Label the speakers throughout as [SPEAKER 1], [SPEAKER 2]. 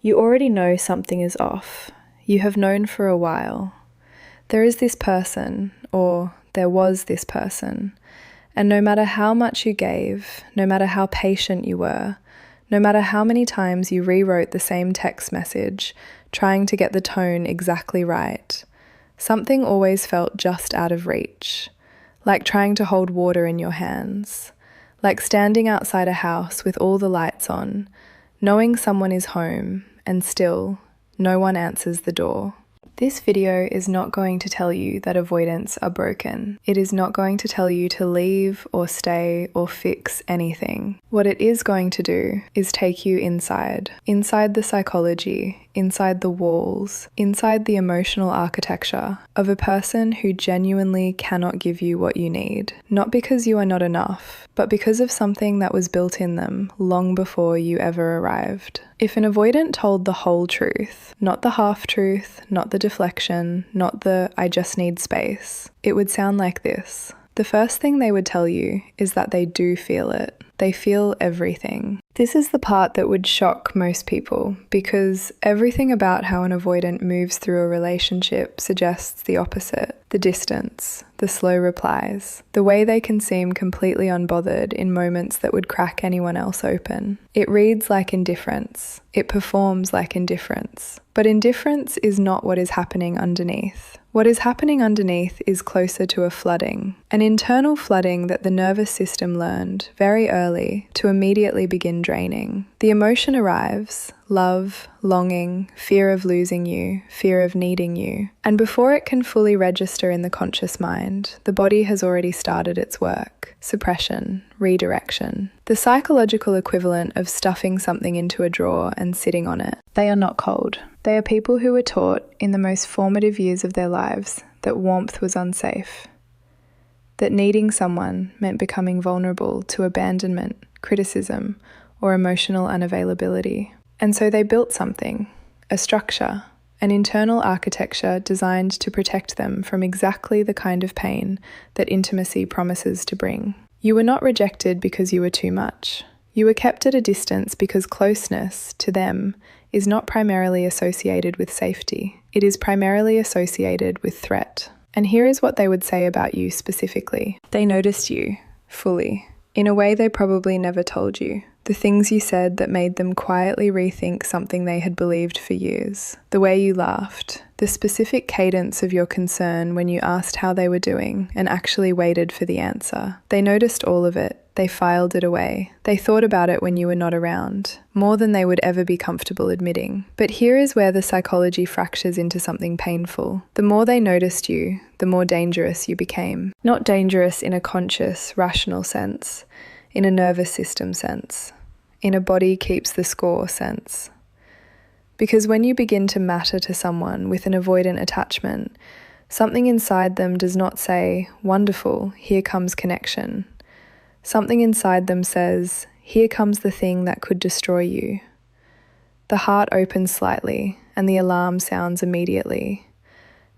[SPEAKER 1] You already know something is off. You have known for a while. There is this person, or there was this person, and no matter how much you gave, no matter how patient you were, no matter how many times you rewrote the same text message, trying to get the tone exactly right, something always felt just out of reach, like trying to hold water in your hands, like standing outside a house with all the lights on, knowing someone is home, and still, no one answers the door. This video is not going to tell you that avoidants are broken. It is not going to tell you to leave or stay or fix anything. What it is going to do is take you inside the psychology, inside the walls, inside the emotional architecture of a person who genuinely cannot give you what you need. Not because you are not enough, but because of something that was built in them long before you ever arrived. If an avoidant told the whole truth, not the half-truth, not the deflection, not the "I just need space," it would sound like this. The first thing they would tell you is that they do feel it. They feel everything. This is the part that would shock most people because everything about how an avoidant moves through a relationship suggests the opposite. The distance, the slow replies, the way they can seem completely unbothered in moments that would crack anyone else open. It reads like indifference. It performs like indifference. But indifference is not what is happening underneath. What is happening underneath is closer to a flooding, an internal flooding that the nervous system learned very early to immediately begin draining. The emotion arrives, love, longing, fear of losing you, fear of needing you, and before it can fully register in the conscious mind, the body has already started its work. Suppression, redirection. The psychological equivalent of stuffing something into a drawer and sitting on it. They are not cold. They are people who were taught in the most formative years of their lives that warmth was unsafe, that needing someone meant becoming vulnerable to abandonment, criticism, or emotional unavailability. And so they built something, a structure, an internal architecture designed to protect them from exactly the kind of pain that intimacy promises to bring. You were not rejected because you were too much. You were kept at a distance because closeness, to them, is not primarily associated with safety. It is primarily associated with threat. And here is what they would say about you specifically. They noticed you, fully, in a way they probably never told you. The things you said that made them quietly rethink something they had believed for years. The way you laughed. The specific cadence of your concern when you asked how they were doing and actually waited for the answer. They noticed all of it. They filed it away. They thought about it when you were not around, more than they would ever be comfortable admitting. But here is where the psychology fractures into something painful. The more they noticed you, the more dangerous you became. Not dangerous in a conscious, rational sense, in a nervous system sense, in a body keeps the score sense. Because when you begin to matter to someone with an avoidant attachment, something inside them does not say, "Wonderful, here comes connection." Something inside them says, "Here comes the thing that could destroy you." The heart opens slightly, and the alarm sounds immediately.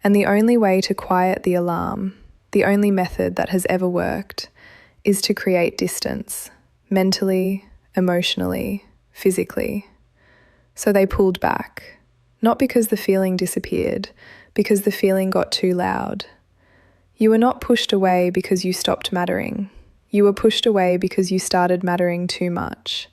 [SPEAKER 1] And the only way to quiet the alarm, the only method that has ever worked, is to create distance, mentally, emotionally, physically. So they pulled back, not because the feeling disappeared, because the feeling got too loud. You were not pushed away because you stopped mattering. You were pushed away because you started mattering too much.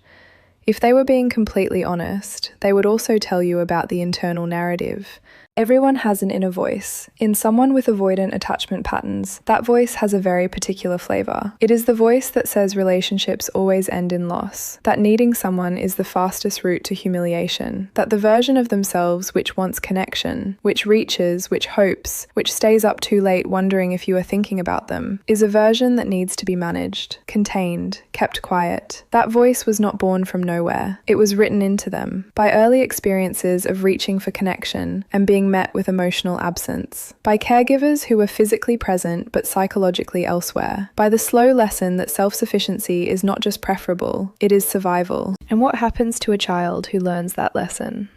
[SPEAKER 1] If they were being completely honest, they would also tell you about the internal narrative. Everyone has an inner voice. In someone with avoidant attachment patterns, that voice has a very particular flavor. It is the voice that says relationships always end in loss, that needing someone is the fastest route to humiliation, that the version of themselves which wants connection, which reaches, which hopes, which stays up too late wondering if you are thinking about them, is a version that needs to be managed, contained, kept quiet. That voice was not born from nowhere. It was written into them by early experiences of reaching for connection and being met with emotional absence, by caregivers who were physically present but psychologically elsewhere, by the slow lesson that self-sufficiency is not just preferable, it is survival. And what happens to a child who learns that lesson?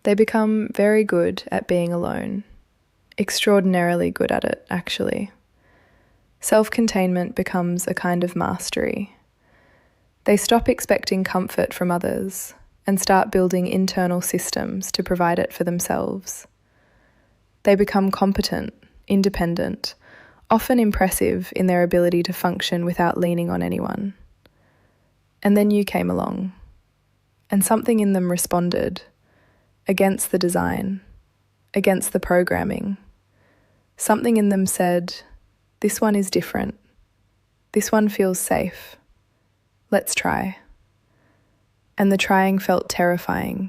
[SPEAKER 1] They become very good at being alone. Extraordinarily good at it, actually. Self-containment becomes a kind of mastery. They stop expecting comfort from others, and start building internal systems to provide it for themselves. They become competent, independent, often impressive in their ability to function without leaning on anyone. And then you came along, and something in them responded, against the design, against the programming. Something in them said, "This one is different. This one feels safe. Let's try." And the trying felt terrifying,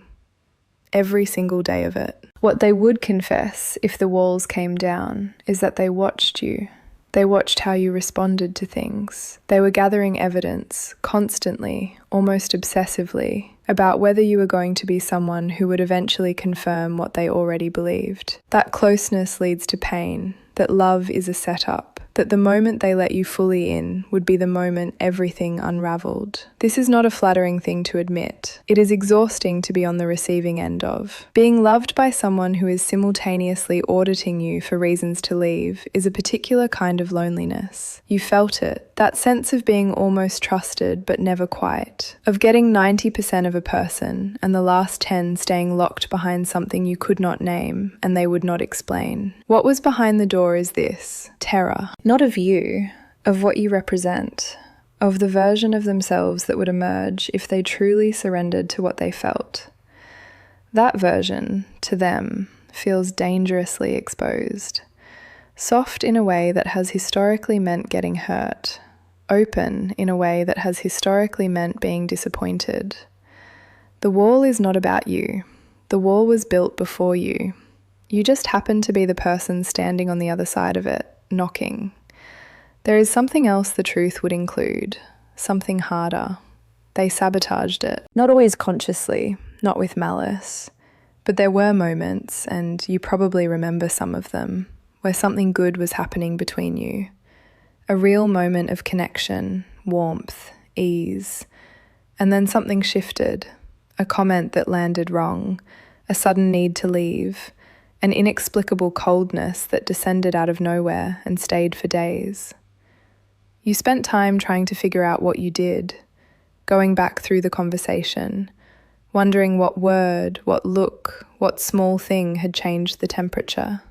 [SPEAKER 1] every single day of it. What they would confess if the walls came down is that they watched you. They watched how you responded to things. They were gathering evidence constantly, almost obsessively, about whether you were going to be someone who would eventually confirm what they already believed. That closeness leads to pain, that love is a setup, that the moment they let you fully in would be the moment everything unraveled. This is not a flattering thing to admit. It is exhausting to be on the receiving end of. Being loved by someone who is simultaneously auditing you for reasons to leave is a particular kind of loneliness. You felt it, that sense of being almost trusted but never quite, of getting 90% of a person and the last 10 staying locked behind something you could not name and they would not explain. What was behind the door is this: terror. Not of you, of what you represent, of the version of themselves that would emerge if they truly surrendered to what they felt. That version, to them, feels dangerously exposed. Soft in a way that has historically meant getting hurt. Open in a way that has historically meant being disappointed. The wall is not about you. The wall was built before you. You just happen to be the person standing on the other side of it, knocking. There is something else the truth would include, something harder. They sabotaged it. Not always consciously, not with malice, but there were moments, and you probably remember some of them, where something good was happening between you. A real moment of connection, warmth, ease. And then something shifted, a comment that landed wrong, a sudden need to leave, an inexplicable coldness that descended out of nowhere and stayed for days. You spent time trying to figure out what you did, going back through the conversation, wondering what word, what look, what small thing had changed the temperature.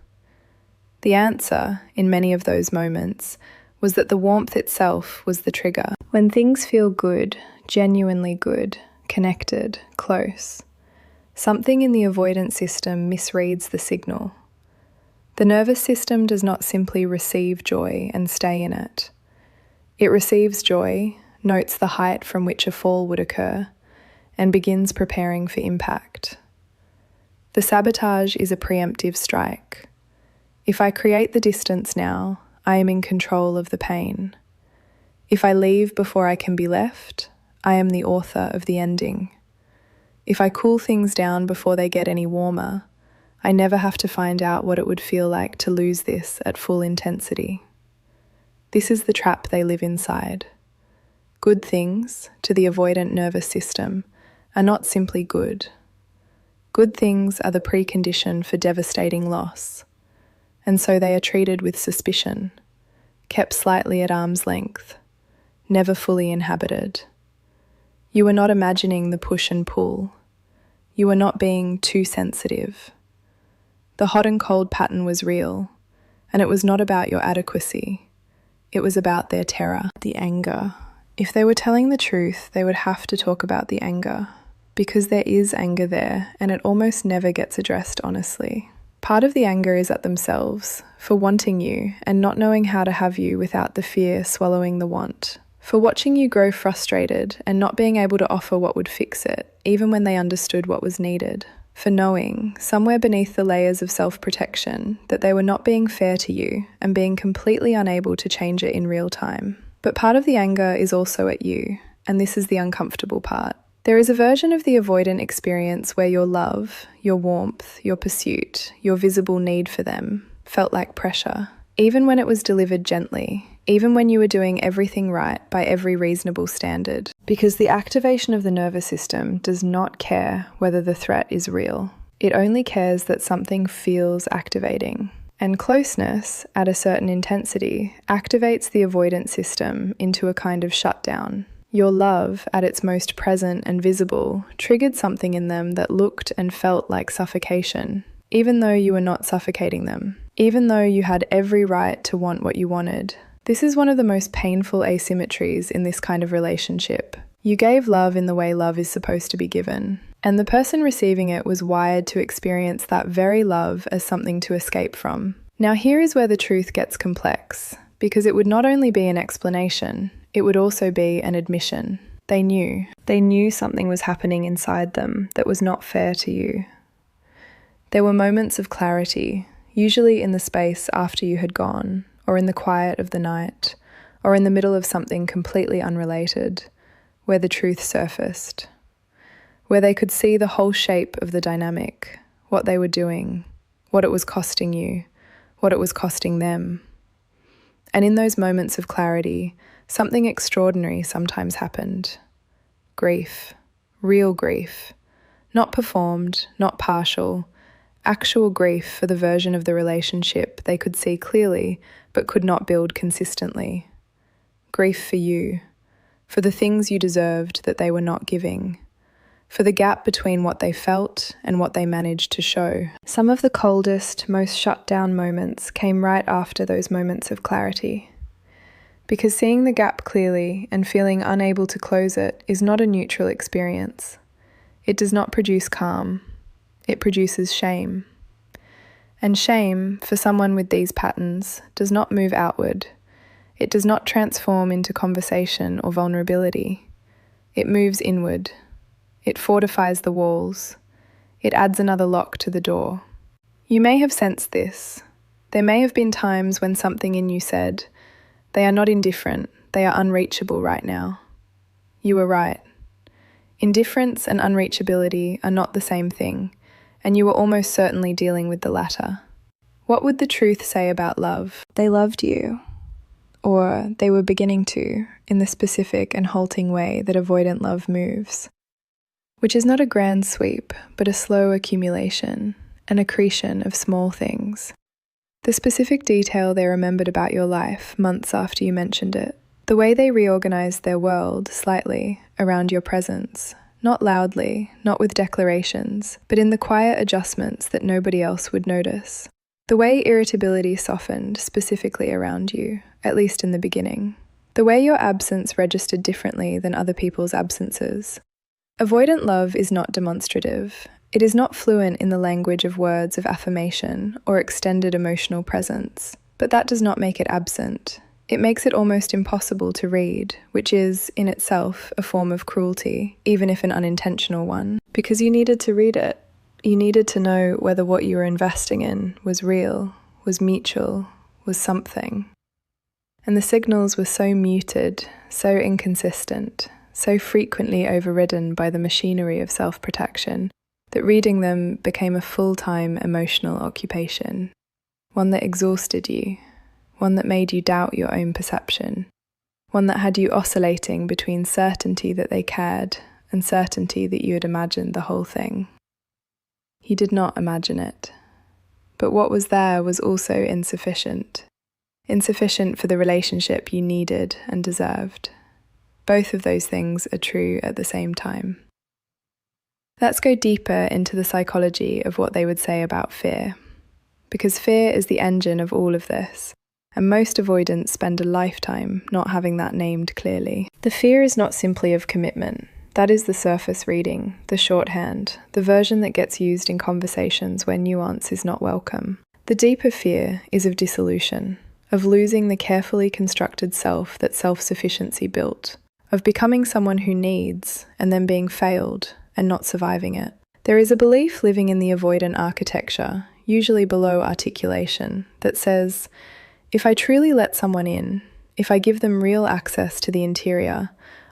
[SPEAKER 1] The answer, in many of those moments, was that the warmth itself was the trigger. When things feel good, genuinely good, connected, close, something in the avoidant system misreads the signal. The nervous system does not simply receive joy and stay in it. It receives joy, notes the height from which a fall would occur, and begins preparing for impact. The sabotage is a preemptive strike. If I create the distance now, I am in control of the pain. If I leave before I can be left, I am the author of the ending. If I cool things down before they get any warmer, I never have to find out what it would feel like to lose this at full intensity. This is the trap they live inside. Good things, to the avoidant nervous system, are not simply good. Good things are the precondition for devastating loss, and so they are treated with suspicion, kept slightly at arm's length, never fully inhabited. You are not imagining the push and pull. You are not being too sensitive. The hot and cold pattern was real, and it was not about your adequacy. It was about their terror, the anger. If they were telling the truth, they would have to talk about the anger, because there is anger there, and it almost never gets addressed honestly. Part of the anger is at themselves, for wanting you and not knowing how to have you without the fear swallowing the want. For watching you grow frustrated and not being able to offer what would fix it, even when they understood what was needed. For knowing, somewhere beneath the layers of self-protection, that they were not being fair to you and being completely unable to change it in real time. But part of the anger is also at you, and this is the uncomfortable part. There is a version of the avoidant experience where your love, your warmth, your pursuit, your visible need for them felt like pressure, even when it was delivered gently, even when you were doing everything right by every reasonable standard. Because the activation of the nervous system does not care whether the threat is real. It only cares that something feels activating. And closeness, at a certain intensity, activates the avoidant system into a kind of shutdown. Your love, at its most present and visible, triggered something in them that looked and felt like suffocation, even though you were not suffocating them, even though you had every right to want what you wanted. This is one of the most painful asymmetries in this kind of relationship. You gave love in the way love is supposed to be given, and the person receiving it was wired to experience that very love as something to escape from. Now here is where the truth gets complex, because it would not only be an explanation, it would also be an admission. They knew. They knew something was happening inside them that was not fair to you. There were moments of clarity, usually in the space after you had gone, or in the quiet of the night, or in the middle of something completely unrelated, where the truth surfaced, where they could see the whole shape of the dynamic, what they were doing, what it was costing you, what it was costing them. And in those moments of clarity, something extraordinary sometimes happened. Grief, real grief, not performed, not partial, actual grief for the version of the relationship they could see clearly but could not build consistently. Grief for you, for the things you deserved that they were not giving, for the gap between what they felt and what they managed to show. Some of the coldest, most shut down moments came right after those moments of clarity. Because seeing the gap clearly and feeling unable to close it is not a neutral experience. It does not produce calm. It produces shame. And shame, for someone with these patterns, does not move outward. It does not transform into conversation or vulnerability. It moves inward. It fortifies the walls. It adds another lock to the door. You may have sensed this. There may have been times when something in you said, "They are not indifferent, they are unreachable right now." You were right. Indifference and unreachability are not the same thing, and you were almost certainly dealing with the latter. What would the truth say about love? They loved you, or they were beginning to, in the specific and halting way that avoidant love moves, which is not a grand sweep, but a slow accumulation, an accretion of small things. The specific detail they remembered about your life months after you mentioned it, the way they reorganized their world slightly around your presence, not loudly, not with declarations, but in the quiet adjustments that nobody else would notice. The way irritability softened specifically around you, at least in the beginning. The way your absence registered differently than other people's absences. Avoidant love is not demonstrative. It is not fluent in the language of words of affirmation or extended emotional presence, but that does not make it absent. It makes it almost impossible to read, which is, in itself, a form of cruelty, even if an unintentional one, because you needed to read it. You needed to know whether what you were investing in was real, was mutual, was something. And the signals were so muted, so inconsistent, so frequently overridden by the machinery of self-protection, that reading them became a full-time emotional occupation, one that exhausted you, one that made you doubt your own perception, one that had you oscillating between certainty that they cared and certainty that you had imagined the whole thing. You did not imagine it, but what was there was also insufficient. Insufficient for the relationship you needed and deserved. Both of those things are true at the same time. Let's go deeper into the psychology of what they would say about fear, because fear is the engine of all of this, and most avoidants spend a lifetime not having that named clearly. The fear is not simply of commitment. That is the surface reading, the shorthand, the version that gets used in conversations where nuance is not welcome. The deeper fear is of dissolution, of losing the carefully constructed self that self-sufficiency built, of becoming someone who needs and then being failed and not surviving it. There is a belief living in the avoidant architecture, usually below articulation, that says, if I truly let someone in, if I give them real access to the interior,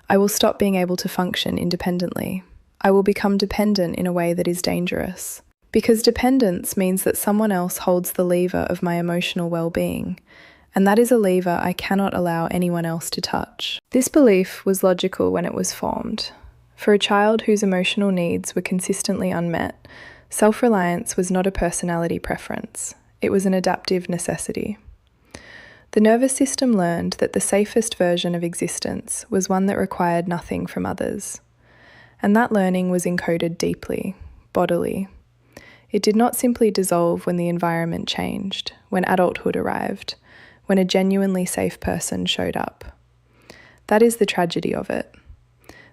[SPEAKER 1] I will stop being able to function independently. I will become dependent in a way that is dangerous. Because dependence means that someone else holds the lever of my emotional well-being, and that is a lever I cannot allow anyone else to touch. This belief was logical when it was formed. For a child whose emotional needs were consistently unmet, self-reliance was not a personality preference. It was an adaptive necessity. The The nervous system learned that the safest version of existence was one that required nothing from others. And that learning was encoded deeply, bodily. It did not simply dissolve when the environment changed, when adulthood arrived, when a genuinely safe person showed up. That is the tragedy of it.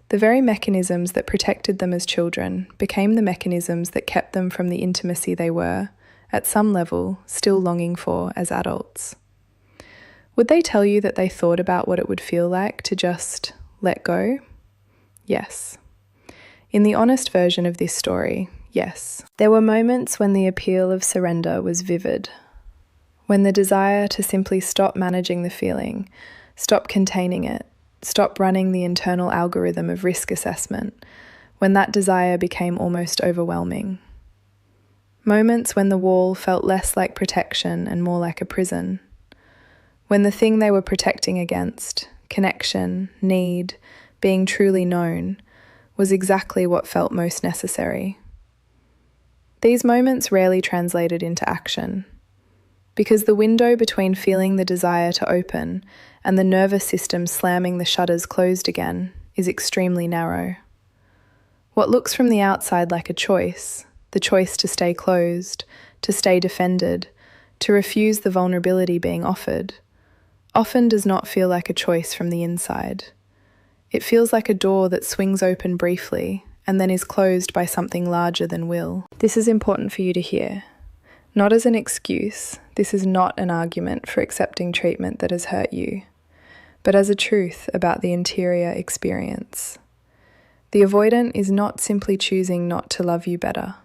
[SPEAKER 1] The very mechanisms that protected them as children became the mechanisms that kept them from the intimacy they were, at some level, still longing for as adults. Would they tell you that they thought about what it would feel like to just let go? Yes. In the honest version of this story, yes. There were moments when the appeal of surrender was vivid, when the desire to simply stop managing the feeling, stop containing it, stop running the internal algorithm of risk assessment, when that desire became almost overwhelming. Moments when the wall felt less like protection and more like a prison. When the thing they were protecting against, connection, need, being truly known, was exactly what felt most necessary. These moments rarely translated into action, because the window between feeling the desire to open and the nervous system slamming the shutters closed again is extremely narrow. What looks from the outside like a choice, the choice to stay closed, to stay defended, to refuse the vulnerability being offered, often does not feel like a choice from the inside. It feels like a door that swings open briefly and then is closed by something larger than will. This is important for you to hear. Not as an excuse, this is not an argument for accepting treatment that has hurt you, but as a truth about the interior experience. The avoidant is not simply choosing not to love you better.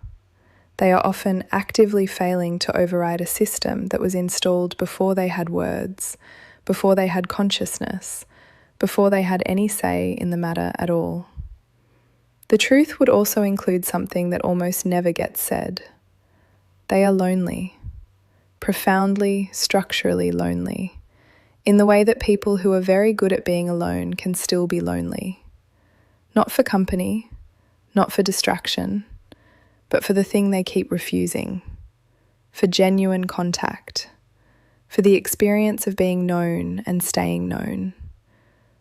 [SPEAKER 1] They are often actively failing to override a system that was installed before they had words, before they had consciousness, before they had any say in the matter at all. The truth would also include something that almost never gets said. They are lonely, profoundly, structurally lonely, in the way that people who are very good at being alone can still be lonely. Not for company, not for distraction, but for the thing they keep refusing, for genuine contact, for the experience of being known and staying known,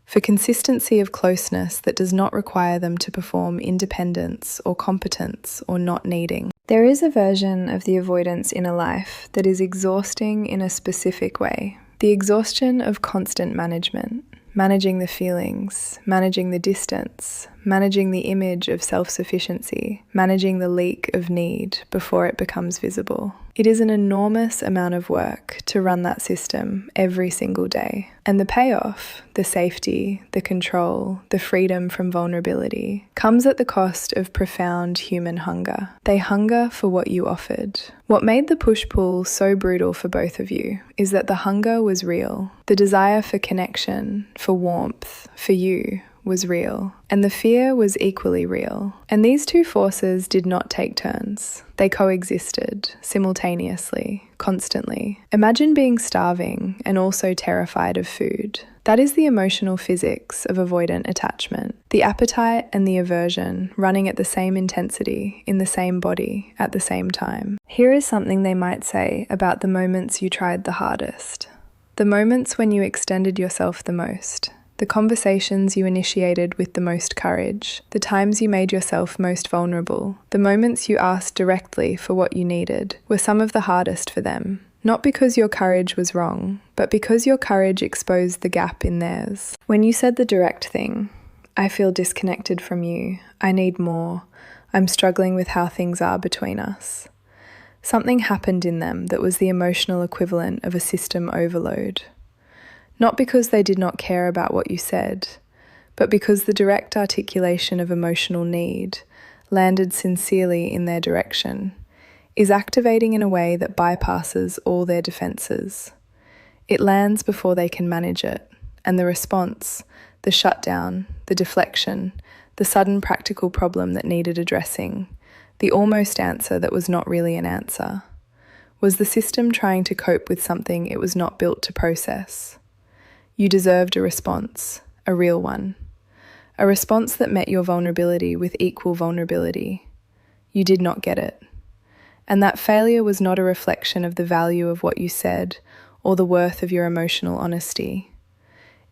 [SPEAKER 1] for consistency of closeness that does not require them to perform independence or competence or not needing. There is a version of the avoidance inner life that is exhausting in a specific way. The exhaustion of constant management, managing the feelings, managing the distance, managing the image of self-sufficiency, managing the leak of need before it becomes visible. It is an enormous amount of work to run that system every single day. And the payoff, the safety, the control, the freedom from vulnerability, comes at the cost of profound human hunger. They hunger for what you offered. What made the push-pull so brutal for both of you is that the hunger was real. The desire for connection, for warmth, for you, was real, and the fear was equally real. And these two forces did not take turns. They coexisted, simultaneously, constantly. Imagine being starving and also terrified of food. That is the emotional physics of avoidant attachment. The appetite and the aversion running at the same intensity, in the same body, at the same time. Here is something they might say about the moments you tried the hardest. The moments when you extended yourself the most. The conversations you initiated with the most courage, the times you made yourself most vulnerable, the moments you asked directly for what you needed, were some of the hardest for them. Not because your courage was wrong, but because your courage exposed the gap in theirs. When you said the direct thing, I feel disconnected from you, I need more, I'm struggling with how things are between us. Something happened in them that was the emotional equivalent of a system overload. Not because they did not care about what you said, but because the direct articulation of emotional need, landed sincerely in their direction, is activating in a way that bypasses all their defences. It lands before they can manage it, and the response, the shutdown, the deflection, the sudden practical problem that needed addressing, the almost answer that was not really an answer, was the system trying to cope with something it was not built to process. You deserved a response, a real one. A response that met your vulnerability with equal vulnerability. You did not get it. And that failure was not a reflection of the value of what you said or the worth of your emotional honesty.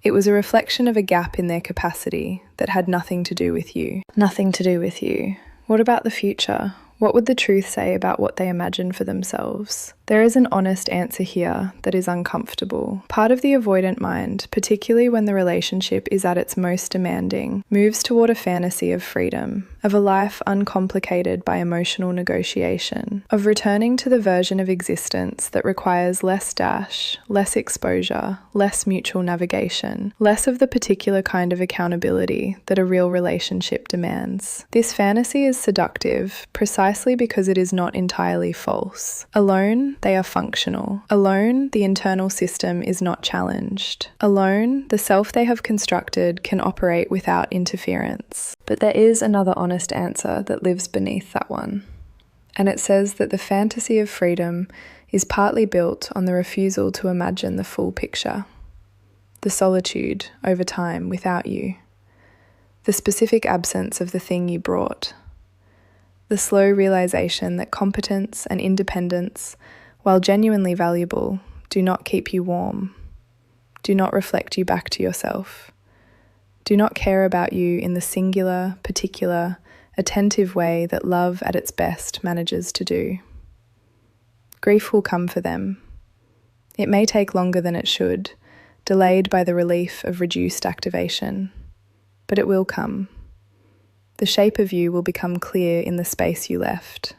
[SPEAKER 1] It was a reflection of a gap in their capacity that had nothing to do with you. Nothing to do with you. What about the future? What would the truth say about what they imagine for themselves? There is an honest answer here that is uncomfortable. Part of the avoidant mind, particularly when the relationship is at its most demanding, moves toward a fantasy of freedom, of a life uncomplicated by emotional negotiation, of returning to the version of existence that requires less dash, less exposure, less mutual navigation, less of the particular kind of accountability that a real relationship demands. This fantasy is seductive precisely because it is not entirely false. Alone, they are functional. Alone, the internal system is not challenged. Alone, the self they have constructed can operate without interference. But there is another honest answer that lives beneath that one. And it says that the fantasy of freedom is partly built on the refusal to imagine the full picture. The solitude over time without you. The specific absence of the thing you brought. The slow realization that competence and independence, while genuinely valuable, do not keep you warm, do not reflect you back to yourself, do not care about you in the singular, particular, attentive way that love at its best manages to do. Grief will come for them. It may take longer than it should, delayed by the relief of reduced activation, but it will come. The shape of you will become clear in the space you left.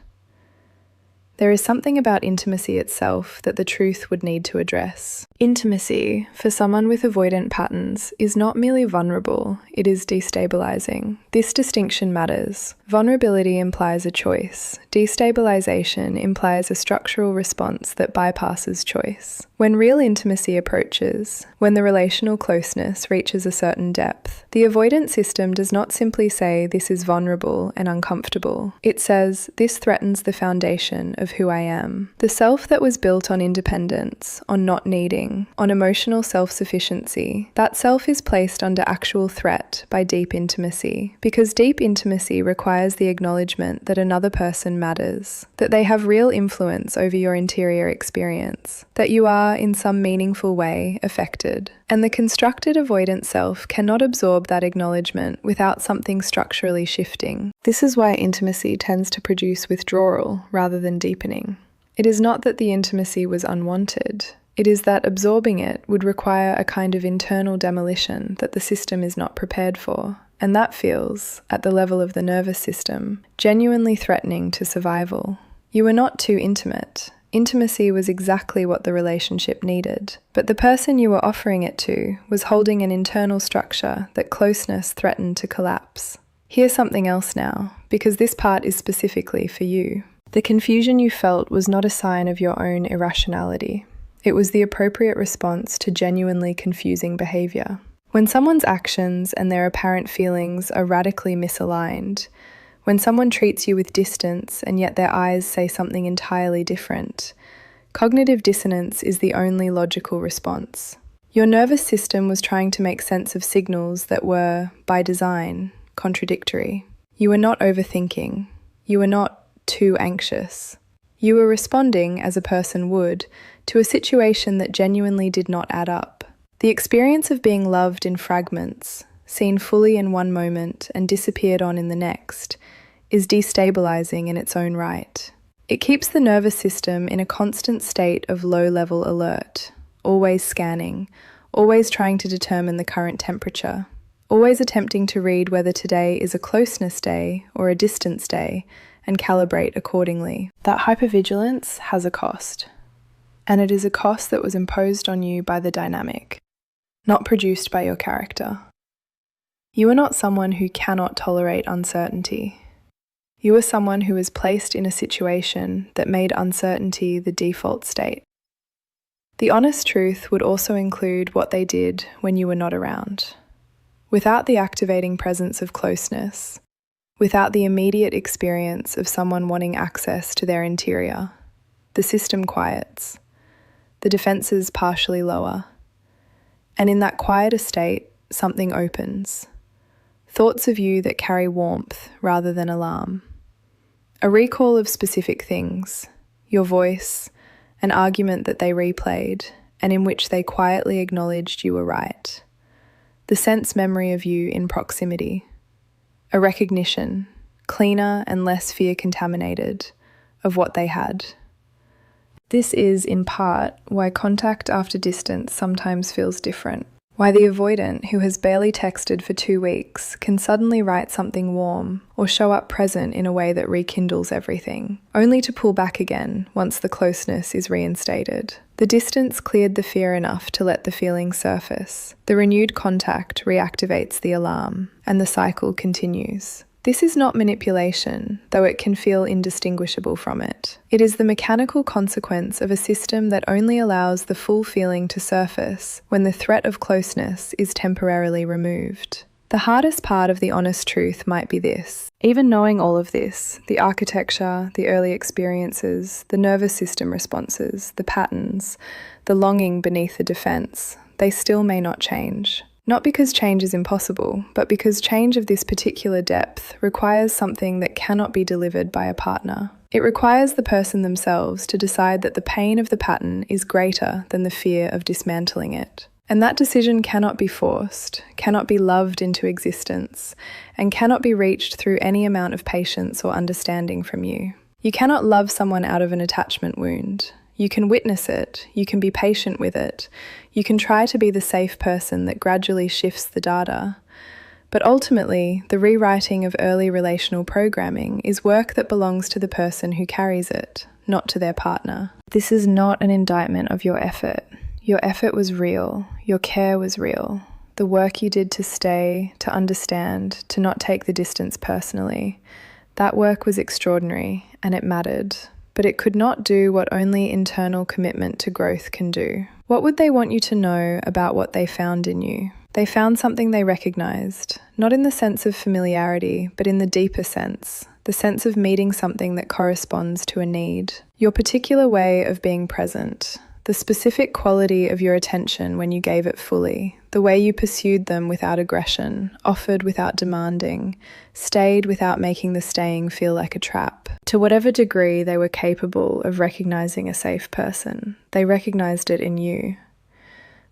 [SPEAKER 1] There is something about intimacy itself that the truth would need to address. Intimacy, for someone with avoidant patterns, is not merely vulnerable, it is destabilizing. This distinction matters. Vulnerability implies a choice. Destabilization implies a structural response that bypasses choice. When real intimacy approaches, when the relational closeness reaches a certain depth, the avoidant system does not simply say this is vulnerable and uncomfortable. It says this threatens the foundation of who I am. The self that was built on independence, on not needing, on emotional self-sufficiency, that self is placed under actual threat by deep intimacy, because deep intimacy requires the acknowledgement that another person matters, that they have real influence over your interior experience, that you are, in some meaningful way, affected. And the constructed avoidant self cannot absorb that acknowledgement without something structurally shifting. This is why intimacy tends to produce withdrawal rather than deepening. It is not that the intimacy was unwanted. It is that absorbing it would require a kind of internal demolition that the system is not prepared for. And that feels, at the level of the nervous system, genuinely threatening to survival. You were not too intimate. Intimacy was exactly what the relationship needed, but the person you were offering it to was holding an internal structure that closeness threatened to collapse. Here's something else now, because this part is specifically for you. The confusion you felt was not a sign of your own irrationality. It was the appropriate response to genuinely confusing behavior. When someone's actions and their apparent feelings are radically misaligned, when someone treats you with distance and yet their eyes say something entirely different, cognitive dissonance is the only logical response. Your nervous system was trying to make sense of signals that were, by design, contradictory. You were not overthinking. You were not too anxious. You were responding, as a person would, to a situation that genuinely did not add up. The experience of being loved in fragments, seen fully in one moment and disappeared on in the next, is destabilizing in its own right. It keeps the nervous system in a constant state of low-level alert, always scanning, always trying to determine the current temperature, always attempting to read whether today is a closeness day or a distance day and calibrate accordingly. That hypervigilance has a cost, and it is a cost that was imposed on you by the dynamic, not produced by your character. You are not someone who cannot tolerate uncertainty. You are someone who is placed in a situation that made uncertainty the default state. The honest truth would also include what they did when you were not around. Without the activating presence of closeness, without the immediate experience of someone wanting access to their interior, the system quiets, the defenses partially lower, and in that quieter state, something opens. Thoughts of you that carry warmth rather than alarm. A recall of specific things, your voice, an argument that they replayed, and in which they quietly acknowledged you were right. The sense memory of you in proximity. A recognition, cleaner and less fear-contaminated, of what they had. This is, in part, why contact after distance sometimes feels different. Why the avoidant who has barely texted for 2 weeks can suddenly write something warm or show up present in a way that rekindles everything, only to pull back again once the closeness is reinstated. The distance cleared the fear enough to let the feeling surface. The renewed contact reactivates the alarm, and the cycle continues. This is not manipulation, though it can feel indistinguishable from it. It is the mechanical consequence of a system that only allows the full feeling to surface when the threat of closeness is temporarily removed. The hardest part of the honest truth might be this. Even knowing all of this, the architecture, the early experiences, the nervous system responses, the patterns, the longing beneath the defense, they still may not change. Not because change is impossible, but because change of this particular depth requires something that cannot be delivered by a partner. It requires the person themselves to decide that the pain of the pattern is greater than the fear of dismantling it. And that decision cannot be forced, cannot be loved into existence, and cannot be reached through any amount of patience or understanding from you. You cannot love someone out of an attachment wound. You can witness it, you can be patient with it, you can try to be the safe person that gradually shifts the data. But ultimately, the rewriting of early relational programming is work that belongs to the person who carries it, not to their partner. This is not an indictment of your effort. Your effort was real, your care was real. The work you did to stay, to understand, to not take the distance personally, that work was extraordinary and it mattered. But it could not do what only internal commitment to growth can do. What would they want you to know about what they found in you? They found something they recognized, not in the sense of familiarity, but in the deeper sense, the sense of meeting something that corresponds to a need. Your particular way of being present, the specific quality of your attention when you gave it fully, the way you pursued them without aggression, offered without demanding, stayed without making the staying feel like a trap. To whatever degree they were capable of recognizing a safe person, they recognized it in you,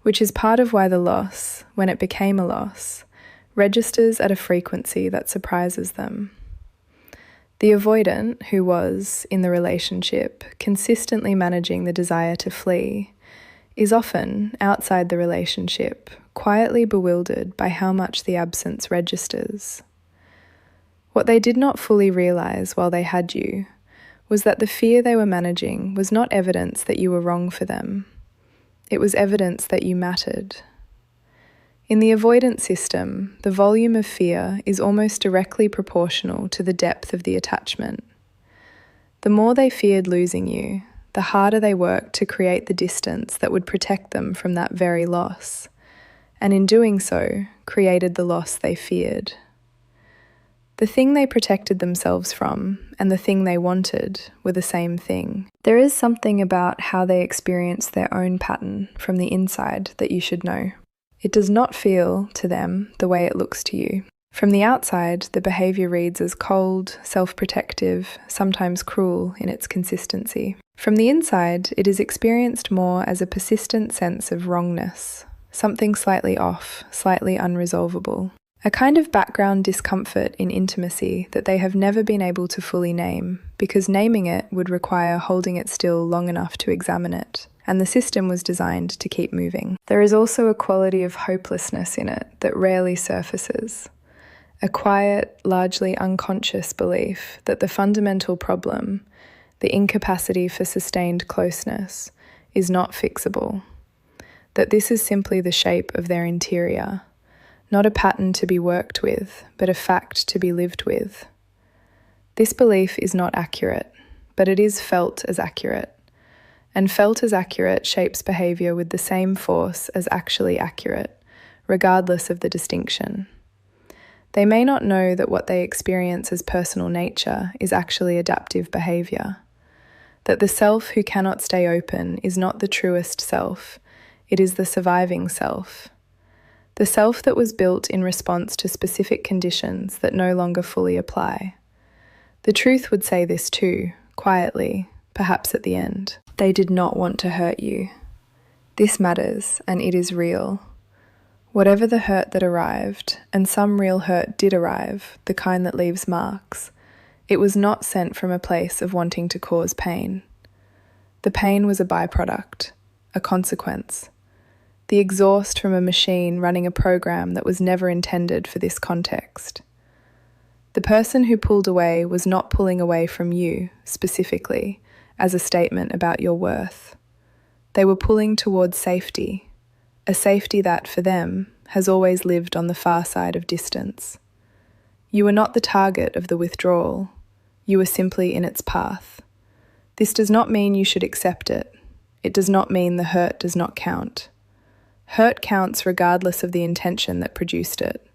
[SPEAKER 1] which is part of why the loss, when it became a loss, registers at a frequency that surprises them. The avoidant, who was, in the relationship, consistently managing the desire to flee, is often, outside the relationship, quietly bewildered by how much the absence registers. What they did not fully realize while they had you was that the fear they were managing was not evidence that you were wrong for them. It was evidence that you mattered. In the avoidant system, the volume of fear is almost directly proportional to the depth of the attachment. The more they feared losing you, the harder they worked to create the distance that would protect them from that very loss, and in doing so, created the loss they feared. The thing they protected themselves from and the thing they wanted were the same thing. There is something about how they experience their own pattern from the inside that you should know. It does not feel, to them, the way it looks to you. From the outside, the behaviour reads as cold, self-protective, sometimes cruel in its consistency. From the inside, it is experienced more as a persistent sense of wrongness, something slightly off, slightly unresolvable. A kind of background discomfort in intimacy that they have never been able to fully name, because naming it would require holding it still long enough to examine it, and the system was designed to keep moving. There is also a quality of hopelessness in it that rarely surfaces. A quiet, largely unconscious belief that the fundamental problem, the incapacity for sustained closeness, is not fixable. That this is simply the shape of their interior, not a pattern to be worked with, but a fact to be lived with. This belief is not accurate, but it is felt as accurate. And felt as accurate shapes behaviour with the same force as actually accurate, regardless of the distinction. They may not know that what they experience as personal nature is actually adaptive behaviour, that the self who cannot stay open is not the truest self, it is the surviving self. The self that was built in response to specific conditions that no longer fully apply. The truth would say this too, quietly, perhaps at the end. They did not want to hurt you. This matters, and it is real. Whatever the hurt that arrived, and some real hurt did arrive, the kind that leaves marks, it was not sent from a place of wanting to cause pain. The pain was a byproduct, a consequence, the exhaust from a machine running a program that was never intended for this context. The person who pulled away was not pulling away from you, specifically, as a statement about your worth. They were pulling towards safety, a safety that, for them, has always lived on the far side of distance. You were not the target of the withdrawal. You were simply in its path. This does not mean you should accept it. It does not mean the hurt does not count. Hurt counts regardless of the intention that produced it.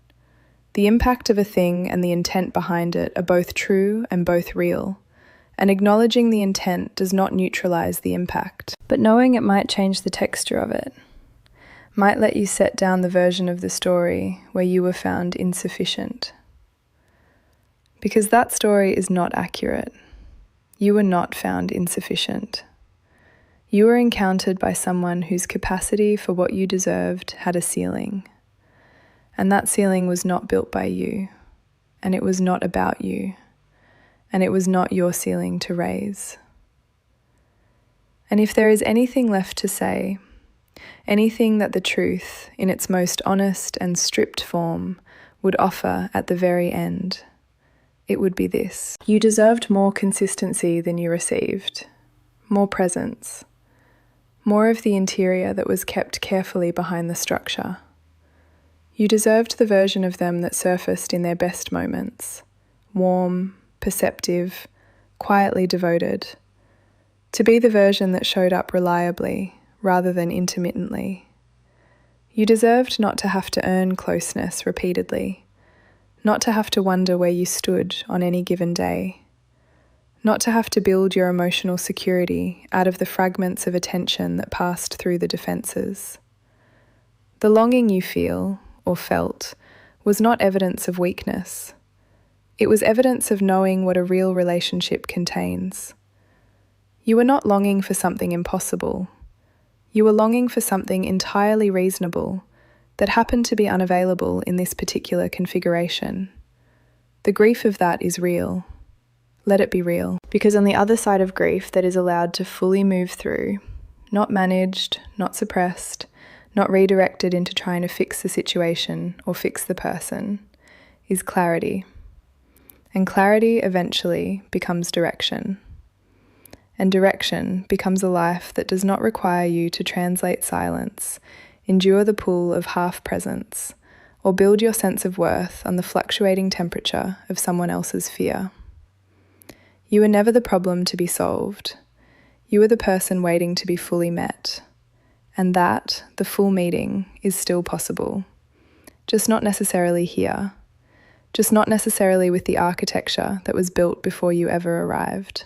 [SPEAKER 1] The impact of a thing and the intent behind it are both true and both real, and acknowledging the intent does not neutralize the impact. But knowing it might change the texture of it, might let you set down the version of the story where you were found insufficient. Because that story is not accurate. You were not found insufficient. You were encountered by someone whose capacity for what you deserved had a ceiling. And that ceiling was not built by you, and it was not about you, and it was not your ceiling to raise. And if there is anything left to say, anything that the truth, in its most honest and stripped form, would offer at the very end, it would be this. You deserved more consistency than you received, more presence, more of the interior that was kept carefully behind the structure. You deserved the version of them that surfaced in their best moments, warm, perceptive, quietly devoted, to be the version that showed up reliably rather than intermittently. You deserved not to have to earn closeness repeatedly, not to have to wonder where you stood on any given day, not to have to build your emotional security out of the fragments of attention that passed through the defences. The longing you feel, or felt, was not evidence of weakness. It was evidence of knowing what a real relationship contains. You were not longing for something impossible. You were longing for something entirely reasonable that happened to be unavailable in this particular configuration. The grief of that is real. Let it be real. Because on the other side of grief that is allowed to fully move through, not managed, not suppressed, not redirected into trying to fix the situation or fix the person, is clarity. And clarity eventually becomes direction. And direction becomes a life that does not require you to translate silence, endure the pull of half presence, or build your sense of worth on the fluctuating temperature of someone else's fear. You are never the problem to be solved. You are the person waiting to be fully met. And that, the full meeting, is still possible. Just not necessarily here. Just not necessarily with the architecture that was built before you ever arrived.